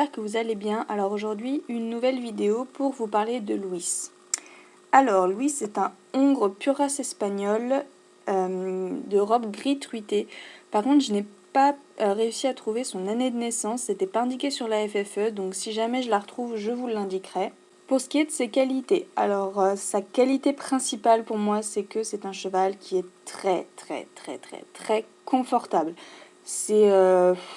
j'espère que vous allez bien. Alors aujourd'hui, une nouvelle vidéo pour vous parler de Luis. Alors Luis c'est un hongre pure race espagnole de robe gris truité. Par contre, je n'ai pas réussi à trouver son année de naissance, c'était pas indiqué sur la FFE, donc si jamais je la retrouve, je vous l'indiquerai. Pour ce qui est de ses qualités, alors sa qualité principale pour moi, c'est que c'est un cheval qui est très confortable. C'est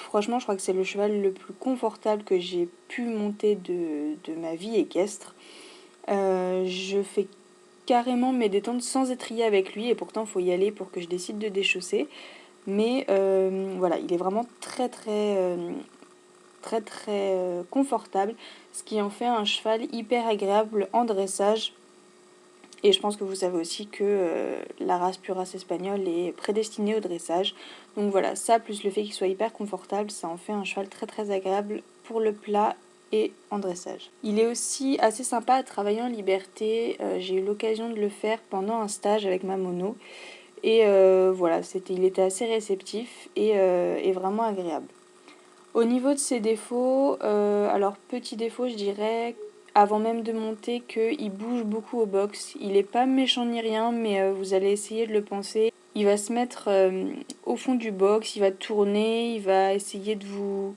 franchement, je crois que c'est le cheval le plus confortable que j'ai pu monter de ma vie équestre. Je fais carrément mes détentes sans étrier avec lui, et pourtant il faut y aller pour que je décide de déchausser. Mais voilà, il est vraiment très confortable, ce qui en fait un cheval hyper agréable en dressage. Et je pense que vous savez aussi que la race pure race espagnole est prédestinée au dressage. Donc voilà, ça plus le fait qu'il soit hyper confortable, ça en fait un cheval très agréable pour le plat et en dressage. Il est aussi assez sympa à travailler en liberté. J'ai eu l'occasion de le faire pendant un stage avec ma mono. Et voilà, il était assez réceptif et vraiment agréable. Au niveau de ses défauts, alors petit défaut je dirais, avant même de monter, qu'il bouge beaucoup au box. Il n'est pas méchant ni rien, mais vous allez essayer de le penser. Il va se mettre au fond du box, il va tourner, il va essayer de vous...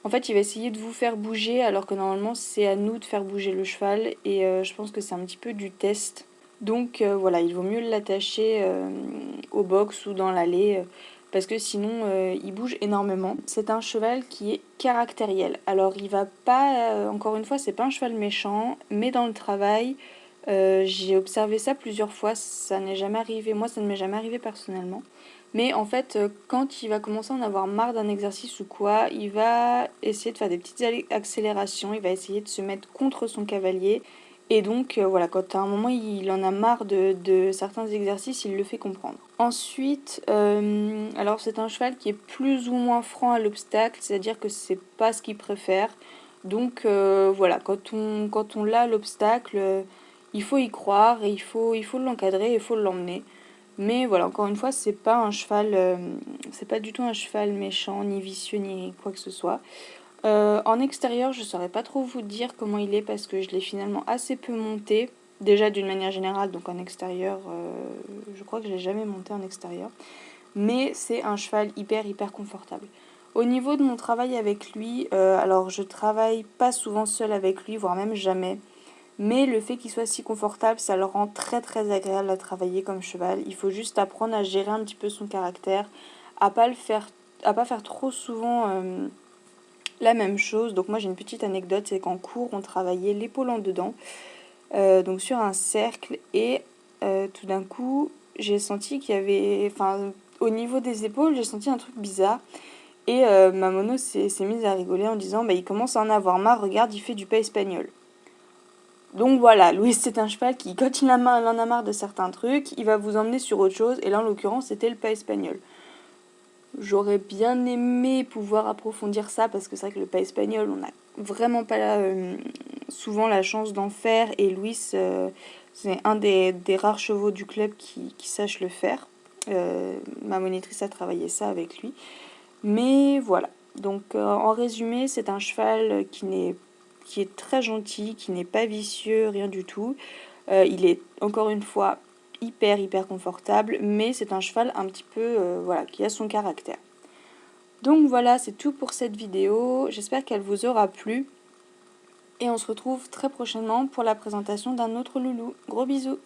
En fait, il va essayer de vous faire bouger, alors que normalement c'est à nous de faire bouger le cheval. Et je pense que c'est un petit peu du test. Donc voilà, il vaut mieux l'attacher au box ou dans l'allée parce que sinon il bouge énormément. C'est un cheval qui est caractériel. Alors il va pas, encore une fois, c'est pas un cheval méchant, mais dans le travail, j'ai observé ça plusieurs fois, ça n'est jamais arrivé, moi ça ne m'est jamais arrivé personnellement. Mais en fait, quand il va commencer à en avoir marre d'un exercice ou quoi, il va essayer de faire des petites accélérations, il va essayer de se mettre contre son cavalier. Et donc voilà, quand à un moment il en a marre de certains exercices, il le fait comprendre. Ensuite, alors c'est un cheval qui est plus ou moins franc à l'obstacle, c'est-à-dire que c'est pas ce qu'il préfère. Donc voilà, quand on l'a l'obstacle, il faut y croire et il faut l'encadrer, il faut l'emmener. Mais voilà, encore une fois, c'est pas un cheval, c'est pas du tout un cheval méchant, ni vicieux, ni quoi que ce soit. En extérieur, je ne saurais pas trop vous dire comment il est parce que je l'ai finalement assez peu monté. Déjà d'une manière générale, donc en extérieur, je crois que je l'ai jamais monté en extérieur. Mais c'est un cheval hyper confortable. Au niveau de mon travail avec lui, alors je travaille pas souvent seule avec lui, voire même jamais. Mais le fait qu'il soit si confortable, ça le rend très agréable à travailler comme cheval. Il faut juste apprendre à gérer un petit peu son caractère, à pas faire trop souvent la même chose. Donc moi j'ai une petite anecdote, c'est qu'en cours on travaillait l'épaule en dedans, donc sur un cercle, et tout d'un coup j'ai senti qu'il y avait, enfin au niveau des épaules j'ai senti un truc bizarre. Et ma mono s'est mise à rigoler en disant bah, il commence à en avoir marre, regarde, il fait du pas espagnol. Donc voilà, Louis c'est un cheval qui, quand il en a marre de certains trucs, il va vous emmener sur autre chose, et là en l'occurrence c'était le pas espagnol. J'aurais bien aimé pouvoir approfondir ça, parce que c'est vrai que le pas espagnol, on n'a vraiment pas souvent la chance d'en faire, et Louis c'est un des rares chevaux du club qui sache le faire. Ma monitrice a travaillé ça avec lui. Mais voilà, donc en résumé, c'est un cheval qui est très gentil, qui n'est pas vicieux, rien du tout. Il est encore une fois hyper confortable, mais c'est un cheval un petit peu voilà, qui a son caractère. Donc voilà, c'est tout pour cette vidéo. J'espère qu'elle vous aura plu. Et on se retrouve très prochainement pour la présentation d'un autre loulou. Gros bisous!